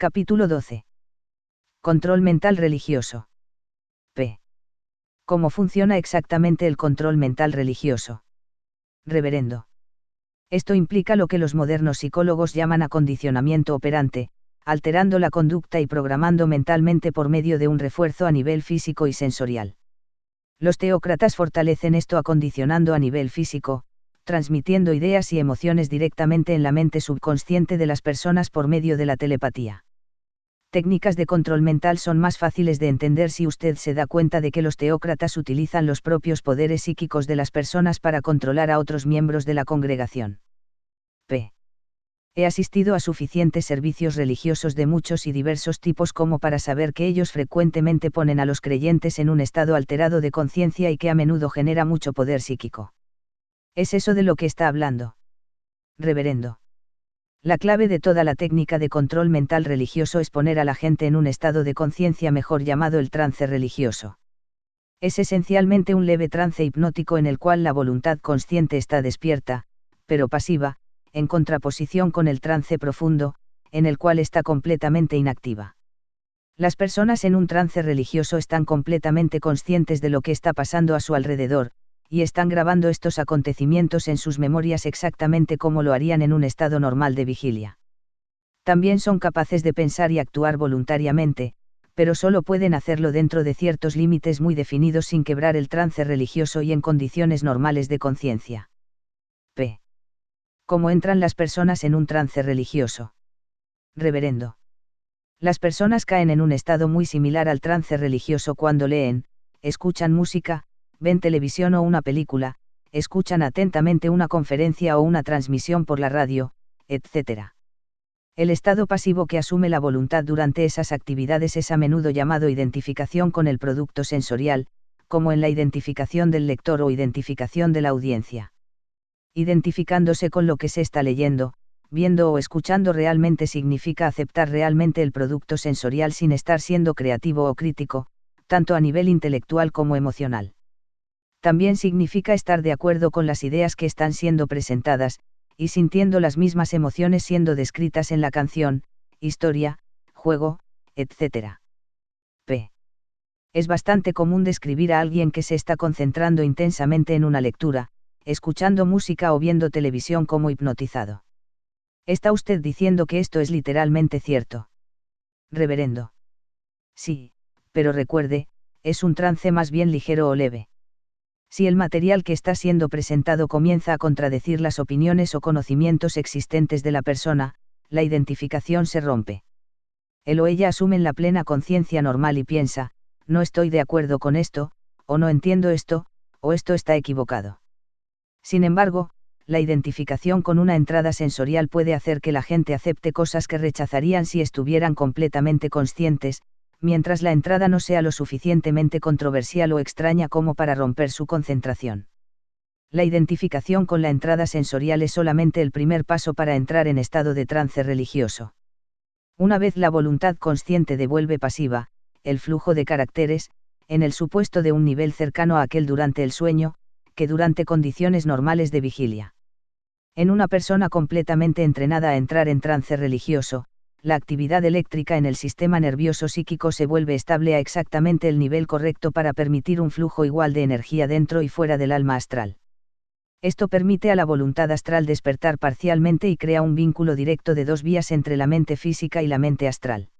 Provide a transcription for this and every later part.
Capítulo 12. Control mental religioso. P. ¿Cómo funciona exactamente el control mental religioso? Reverendo. Esto implica lo que los modernos psicólogos llaman acondicionamiento operante, alterando la conducta y programando mentalmente por medio de un refuerzo a nivel físico y sensorial. Los teócratas fortalecen esto acondicionando a nivel físico, transmitiendo ideas y emociones directamente en la mente subconsciente de las personas por medio de la telepatía. Técnicas de control mental son más fáciles de entender si usted se da cuenta de que los teócratas utilizan los propios poderes psíquicos de las personas para controlar a otros miembros de la congregación. P. He asistido a suficientes servicios religiosos de muchos y diversos tipos como para saber que ellos frecuentemente ponen a los creyentes en un estado alterado de conciencia y que a menudo genera mucho poder psíquico. ¿Es eso de lo que está hablando? Reverendo. La clave de toda la técnica de control mental religioso es poner a la gente en un estado de conciencia mejor llamado el trance religioso. Es esencialmente un leve trance hipnótico en el cual la voluntad consciente está despierta, pero pasiva, en contraposición con el trance profundo, en el cual está completamente inactiva. Las personas en un trance religioso están completamente conscientes de lo que está pasando a su alrededor, y están grabando estos acontecimientos en sus memorias exactamente como lo harían en un estado normal de vigilia. También son capaces de pensar y actuar voluntariamente, pero solo pueden hacerlo dentro de ciertos límites muy definidos sin quebrar el trance religioso y en condiciones normales de conciencia. P. ¿Cómo entran las personas en un trance religioso? Reverendo. Las personas caen en un estado muy similar al trance religioso cuando leen, escuchan música, ven televisión o una película, escuchan atentamente una conferencia o una transmisión por la radio, etc. El estado pasivo que asume la voluntad durante esas actividades es a menudo llamado identificación con el producto sensorial, como en la identificación del lector o identificación de la audiencia. Identificándose con lo que se está leyendo, viendo o escuchando realmente significa aceptar realmente el producto sensorial sin estar siendo creativo o crítico, tanto a nivel intelectual como emocional. También significa estar de acuerdo con las ideas que están siendo presentadas, y sintiendo las mismas emociones siendo descritas en la canción, historia, juego, etc. P. Es bastante común describir a alguien que se está concentrando intensamente en una lectura, escuchando música o viendo televisión como hipnotizado. ¿Está usted diciendo que esto es literalmente cierto? Reverendo. Sí, pero recuerde, es un trance más bien ligero o leve. Si el material que está siendo presentado comienza a contradecir las opiniones o conocimientos existentes de la persona, la identificación se rompe. Él o ella asumen la plena conciencia normal y piensa, no estoy de acuerdo con esto, o no entiendo esto, o esto está equivocado. Sin embargo, la identificación con una entrada sensorial puede hacer que la gente acepte cosas que rechazarían si estuvieran completamente conscientes, mientras la entrada no sea lo suficientemente controversial o extraña como para romper su concentración. La identificación con la entrada sensorial es solamente el primer paso para entrar en estado de trance religioso. Una vez la voluntad consciente devuelve pasiva, el flujo de caracteres, en el supuesto de un nivel cercano a aquel durante el sueño, que durante condiciones normales de vigilia. En una persona completamente entrenada a entrar en trance religioso, la actividad eléctrica en el sistema nervioso psíquico se vuelve estable a exactamente el nivel correcto para permitir un flujo igual de energía dentro y fuera del alma astral. Esto permite a la voluntad astral despertar parcialmente y crea un vínculo directo de dos vías entre la mente física y la mente astral.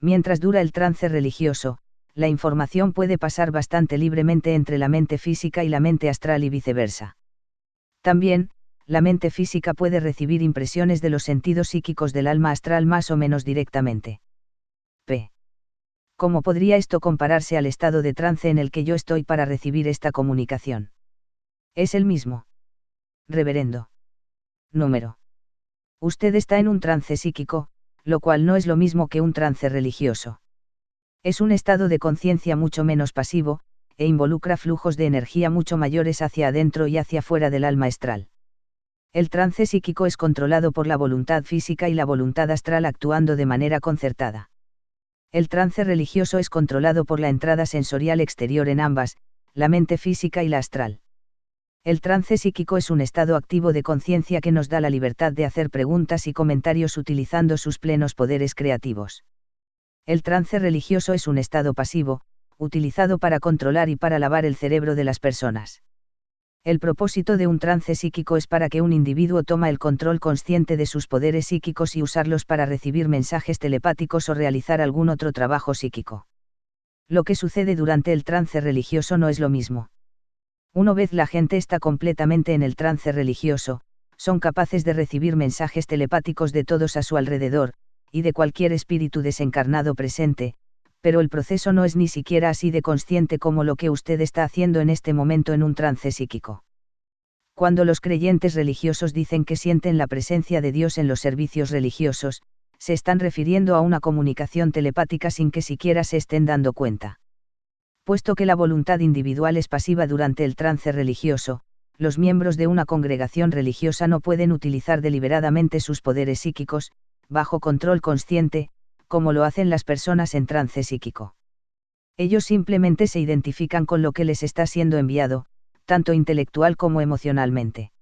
Mientras dura el trance religioso, la información puede pasar bastante libremente entre la mente física y la mente astral y viceversa. También, la mente física puede recibir impresiones de los sentidos psíquicos del alma astral más o menos directamente. P. ¿Cómo podría esto compararse al estado de trance en el que yo estoy para recibir esta comunicación? Es el mismo. Reverendo. Número. Usted está en un trance psíquico, lo cual no es lo mismo que un trance religioso. Es un estado de conciencia mucho menos pasivo, e involucra flujos de energía mucho mayores hacia adentro y hacia fuera del alma astral. El trance psíquico es controlado por la voluntad física y la voluntad astral actuando de manera concertada. El trance religioso es controlado por la entrada sensorial exterior en ambas, la mente física y la astral. El trance psíquico es un estado activo de conciencia que nos da la libertad de hacer preguntas y comentarios utilizando sus plenos poderes creativos. El trance religioso es un estado pasivo, utilizado para controlar y para lavar el cerebro de las personas. El propósito de un trance psíquico es para que un individuo tome el control consciente de sus poderes psíquicos y usarlos para recibir mensajes telepáticos o realizar algún otro trabajo psíquico. Lo que sucede durante el trance religioso no es lo mismo. Una vez la gente está completamente en el trance religioso, son capaces de recibir mensajes telepáticos de todos a su alrededor, y de cualquier espíritu desencarnado presente, pero el proceso no es ni siquiera así de consciente como lo que usted está haciendo en este momento en un trance psíquico. Cuando los creyentes religiosos dicen que sienten la presencia de Dios en los servicios religiosos, se están refiriendo a una comunicación telepática sin que siquiera se estén dando cuenta. Puesto que la voluntad individual es pasiva durante el trance religioso, los miembros de una congregación religiosa no pueden utilizar deliberadamente sus poderes psíquicos, bajo control consciente, como lo hacen las personas en trance psíquico. Ellos simplemente se identifican con lo que les está siendo enviado, tanto intelectual como emocionalmente.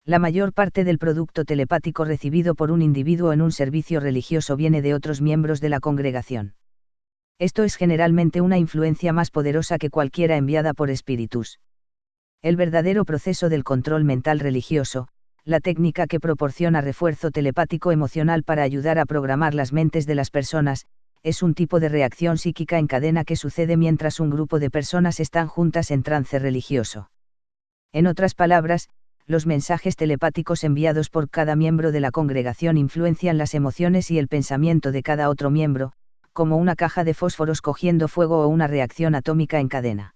La mayor parte del producto telepático recibido por un individuo en un servicio religioso viene de otros miembros de la congregación. Esto es generalmente una influencia más poderosa que cualquiera enviada por espíritus. El verdadero proceso del control mental religioso, la técnica que proporciona refuerzo telepático emocional para ayudar a programar las mentes de las personas, es un tipo de reacción psíquica en cadena que sucede mientras un grupo de personas están juntas en trance religioso. En otras palabras, los mensajes telepáticos enviados por cada miembro de la congregación influencian las emociones y el pensamiento de cada otro miembro, como una caja de fósforos cogiendo fuego o una reacción atómica en cadena.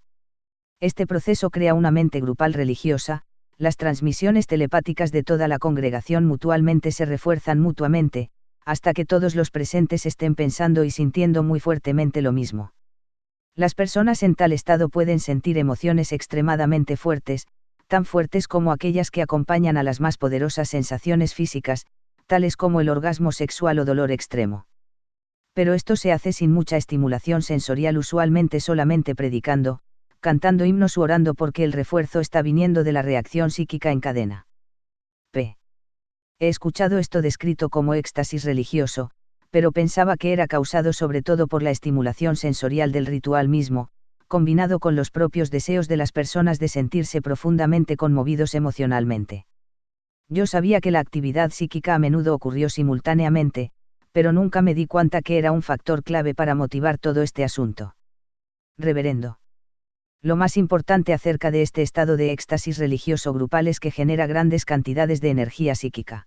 Este proceso crea una mente grupal religiosa. Las transmisiones telepáticas de toda la congregación mutuamente se refuerzan mutuamente, hasta que todos los presentes estén pensando y sintiendo muy fuertemente lo mismo. Las personas en tal estado pueden sentir emociones extremadamente fuertes, tan fuertes como aquellas que acompañan a las más poderosas sensaciones físicas, tales como el orgasmo sexual o dolor extremo. Pero esto se hace sin mucha estimulación sensorial, usualmente solamente predicando, cantando himnos u orando, porque el refuerzo está viniendo de la reacción psíquica en cadena. P. He escuchado esto descrito como éxtasis religioso, pero pensaba que era causado sobre todo por la estimulación sensorial del ritual mismo, combinado con los propios deseos de las personas de sentirse profundamente conmovidos emocionalmente. Yo sabía que la actividad psíquica a menudo ocurrió simultáneamente, pero nunca me di cuenta que era un factor clave para motivar todo este asunto. Reverendo. Lo más importante acerca de este estado de éxtasis religioso grupal es que genera grandes cantidades de energía psíquica.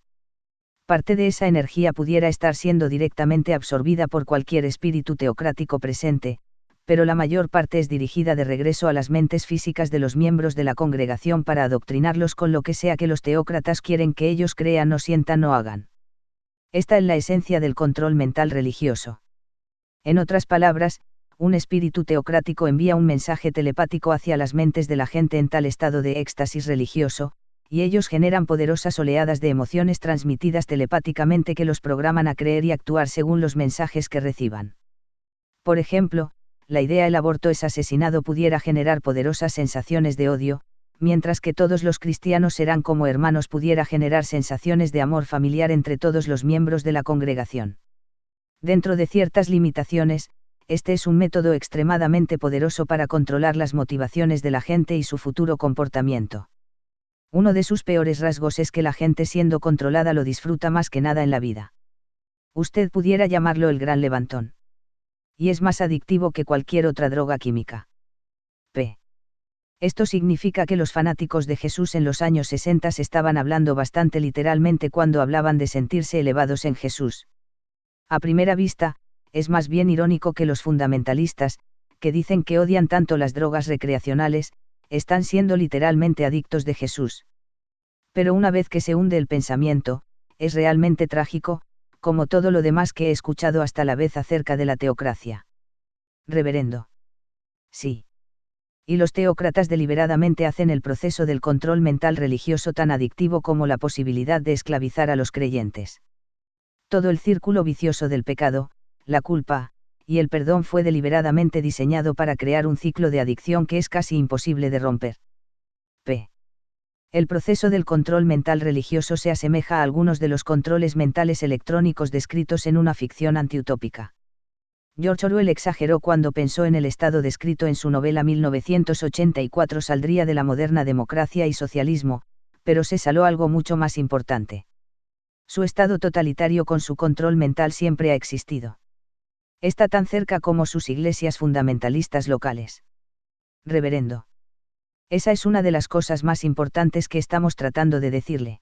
Parte de esa energía pudiera estar siendo directamente absorbida por cualquier espíritu teocrático presente, pero la mayor parte es dirigida de regreso a las mentes físicas de los miembros de la congregación para adoctrinarlos con lo que sea que los teócratas quieren que ellos crean o sientan o hagan. Esta es la esencia del control mental religioso. En otras palabras, un espíritu teocrático envía un mensaje telepático hacia las mentes de la gente en tal estado de éxtasis religioso, y ellos generan poderosas oleadas de emociones transmitidas telepáticamente que los programan a creer y actuar según los mensajes que reciban. Por ejemplo, la idea el aborto es asesinado pudiera generar poderosas sensaciones de odio, mientras que todos los cristianos serán como hermanos pudiera generar sensaciones de amor familiar entre todos los miembros de la congregación. Dentro de ciertas limitaciones, este es un método extremadamente poderoso para controlar las motivaciones de la gente y su futuro comportamiento. Uno de sus peores rasgos es que la gente siendo controlada lo disfruta más que nada en la vida. Usted pudiera llamarlo el gran levantón. Y es más adictivo que cualquier otra droga química. P. Esto significa que los fanáticos de Jesús en los años 60 estaban hablando bastante literalmente cuando hablaban de sentirse elevados en Jesús. A primera vista, es más bien irónico que los fundamentalistas, que dicen que odian tanto las drogas recreacionales, están siendo literalmente adictos de Jesús. Pero una vez que se hunde el pensamiento, es realmente trágico, como todo lo demás que he escuchado hasta la vez acerca de la teocracia. Reverendo. Sí. Y los teócratas deliberadamente hacen el proceso del control mental religioso tan adictivo como la posibilidad de esclavizar a los creyentes. Todo el círculo vicioso del pecado, la culpa, y el perdón fue deliberadamente diseñado para crear un ciclo de adicción que es casi imposible de romper. P. El proceso del control mental religioso se asemeja a algunos de los controles mentales electrónicos descritos en una ficción antiutópica. George Orwell exageró cuando pensó en el estado descrito en su novela 1984 saldría de la moderna democracia y socialismo, pero se saló algo mucho más importante. Su estado totalitario con su control mental siempre ha existido. Está tan cerca como sus iglesias fundamentalistas locales. Reverendo. Esa es una de las cosas más importantes que estamos tratando de decirle.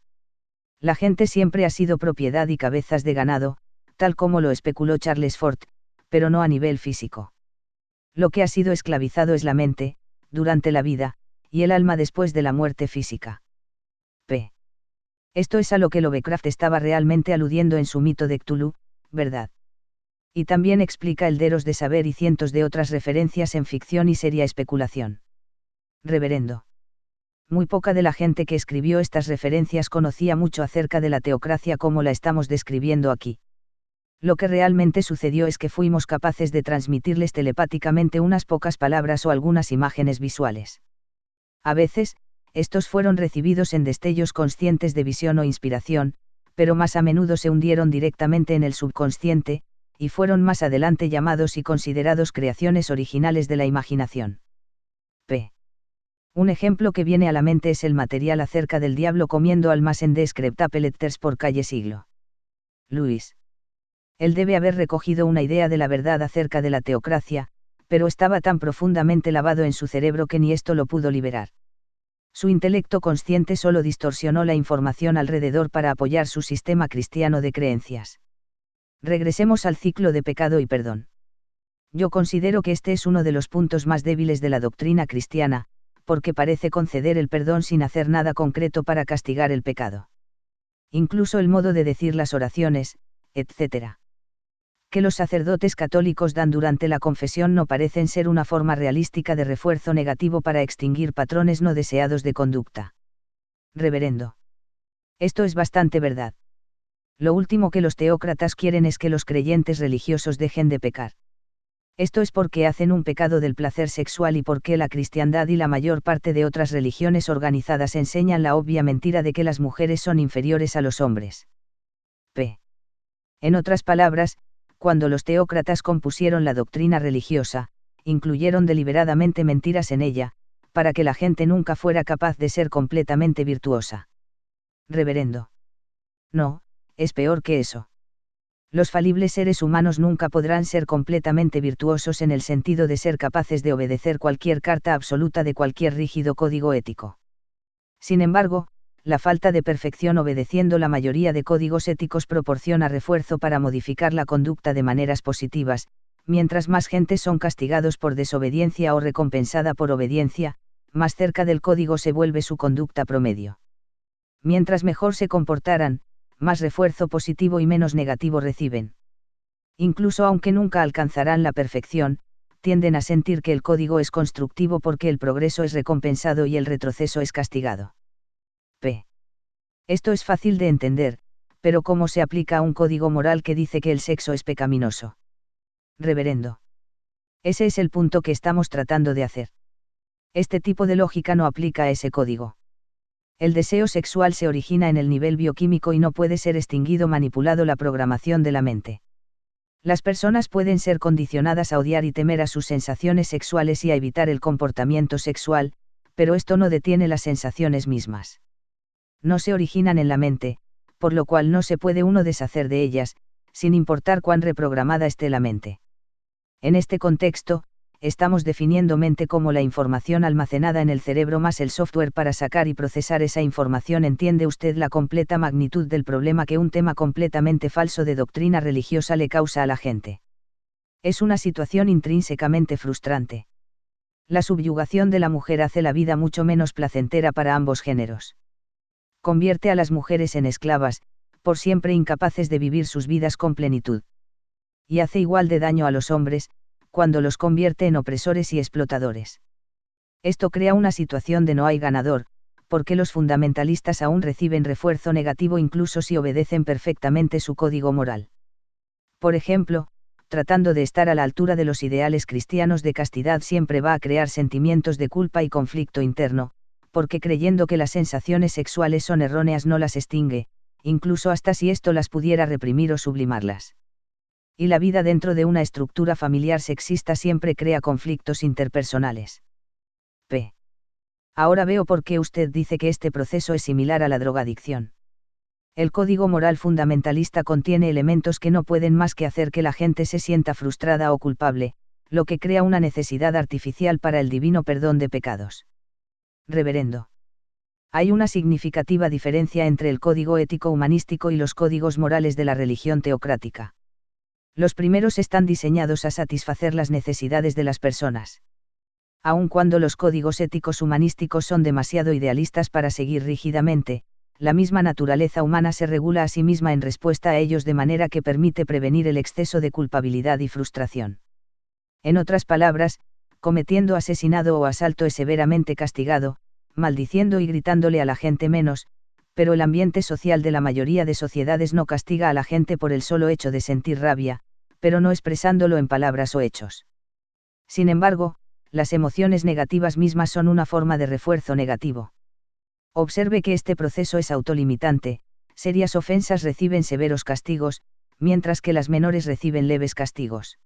La gente siempre ha sido propiedad y cabezas de ganado, tal como lo especuló Charles Fort, pero no a nivel físico. Lo que ha sido esclavizado es la mente, durante la vida, y el alma después de la muerte física. P. Esto es a lo que Lovecraft estaba realmente aludiendo en su mito de Cthulhu, ¿verdad? Y también explica el Deros de Saber y cientos de otras referencias en ficción y seria especulación. Reverendo. Muy poca de la gente que escribió estas referencias conocía mucho acerca de la teocracia como la estamos describiendo aquí. Lo que realmente sucedió es que fuimos capaces de transmitirles telepáticamente unas pocas palabras o algunas imágenes visuales. A veces, estos fueron recibidos en destellos conscientes de visión o inspiración, pero más a menudo se hundieron directamente en el subconsciente, y fueron más adelante llamados y considerados creaciones originales de la imaginación. P. Un ejemplo que viene a la mente es el material acerca del diablo comiendo almas en The Scriptable Letters por Calle Siglo. Luis. Él debe haber recogido una idea de la verdad acerca de la teocracia, pero estaba tan profundamente lavado en su cerebro que ni esto lo pudo liberar. Su intelecto consciente solo distorsionó la información alrededor para apoyar su sistema cristiano de creencias. Regresemos al ciclo de pecado y perdón. Yo considero que este es uno de los puntos más débiles de la doctrina cristiana, porque parece conceder el perdón sin hacer nada concreto para castigar el pecado. Incluso el modo de decir las oraciones, etc. que los sacerdotes católicos dan durante la confesión no parecen ser una forma realística de refuerzo negativo para extinguir patrones no deseados de conducta. Reverendo. Esto es bastante verdad. Lo último que los teócratas quieren es que los creyentes religiosos dejen de pecar. Esto es porque hacen un pecado del placer sexual y porque la cristiandad y la mayor parte de otras religiones organizadas enseñan la obvia mentira de que las mujeres son inferiores a los hombres. P. En otras palabras, cuando los teócratas compusieron la doctrina religiosa, incluyeron deliberadamente mentiras en ella, para que la gente nunca fuera capaz de ser completamente virtuosa. Reverendo. No, es peor que eso. Los falibles seres humanos nunca podrán ser completamente virtuosos en el sentido de ser capaces de obedecer cualquier carta absoluta de cualquier rígido código ético. Sin embargo, la falta de perfección obedeciendo la mayoría de códigos éticos proporciona refuerzo para modificar la conducta de maneras positivas, mientras más gentes son castigados por desobediencia o recompensada por obediencia, más cerca del código se vuelve su conducta promedio. Mientras mejor se comportaran, más refuerzo positivo y menos negativo reciben. Incluso aunque nunca alcanzarán la perfección, tienden a sentir que el código es constructivo porque el progreso es recompensado y el retroceso es castigado. P. Esto es fácil de entender, pero ¿cómo se aplica a un código moral que dice que el sexo es pecaminoso? Reverendo. Ese es el punto que estamos tratando de hacer. Este tipo de lógica no aplica a ese código. El deseo sexual se origina en el nivel bioquímico y no puede ser extinguido manipulando la programación de la mente. Las personas pueden ser condicionadas a odiar y temer a sus sensaciones sexuales y a evitar el comportamiento sexual, pero esto no detiene las sensaciones mismas. No se originan en la mente, por lo cual no se puede uno deshacer de ellas, sin importar cuán reprogramada esté la mente. En este contexto, estamos definiendo mente como la información almacenada en el cerebro más el software para sacar y procesar esa información. ¿Entiende usted la completa magnitud del problema que un tema completamente falso de doctrina religiosa le causa a la gente? Es una situación intrínsecamente frustrante. La subyugación de la mujer hace la vida mucho menos placentera para ambos géneros. Convierte a las mujeres en esclavas, por siempre incapaces de vivir sus vidas con plenitud. Y hace igual de daño a los hombres, cuando los convierte en opresores y explotadores. Esto crea una situación de no hay ganador, porque los fundamentalistas aún reciben refuerzo negativo incluso si obedecen perfectamente su código moral. Por ejemplo, tratando de estar a la altura de los ideales cristianos de castidad siempre va a crear sentimientos de culpa y conflicto interno, porque creyendo que las sensaciones sexuales son erróneas no las extingue, incluso hasta si esto las pudiera reprimir o sublimarlas. Y la vida dentro de una estructura familiar sexista siempre crea conflictos interpersonales. P. Ahora veo por qué usted dice que este proceso es similar a la drogadicción. El código moral fundamentalista contiene elementos que no pueden más que hacer que la gente se sienta frustrada o culpable, lo que crea una necesidad artificial para el divino perdón de pecados. Reverendo. Hay una significativa diferencia entre el código ético humanístico y los códigos morales de la religión teocrática. Los primeros están diseñados a satisfacer las necesidades de las personas. Aun cuando los códigos éticos humanísticos son demasiado idealistas para seguir rígidamente, la misma naturaleza humana se regula a sí misma en respuesta a ellos de manera que permite prevenir el exceso de culpabilidad y frustración. En otras palabras, cometiendo asesinato o asalto es severamente castigado, maldiciendo y gritándole a la gente menos, pero el ambiente social de la mayoría de sociedades no castiga a la gente por el solo hecho de sentir rabia, pero no expresándolo en palabras o hechos. Sin embargo, las emociones negativas mismas son una forma de refuerzo negativo. Observe que este proceso es autolimitante, serias ofensas reciben severos castigos, mientras que las menores reciben leves castigos.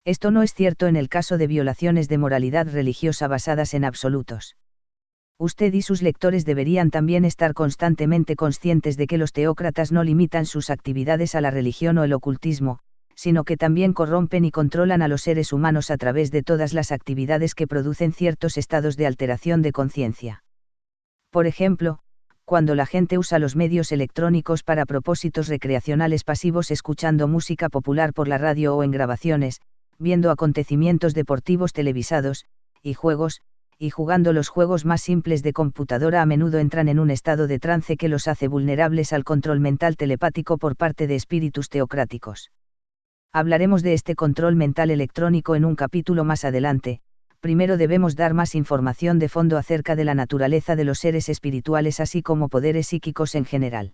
Esto no es cierto en el caso de violaciones de moralidad religiosa basadas en absolutos. Usted y sus lectores deberían también estar constantemente conscientes de que los teócratas no limitan sus actividades a la religión o el ocultismo, sino que también corrompen y controlan a los seres humanos a través de todas las actividades que producen ciertos estados de alteración de conciencia. Por ejemplo, cuando la gente usa los medios electrónicos para propósitos recreacionales pasivos escuchando música popular por la radio o en grabaciones, viendo acontecimientos deportivos televisados, y jugando los juegos más simples de computadora a menudo entran en un estado de trance que los hace vulnerables al control mental telepático por parte de espíritus teocráticos. Hablaremos de este control mental electrónico en un capítulo más adelante. Primero debemos dar más información de fondo acerca de la naturaleza de los seres espirituales así como poderes psíquicos en general.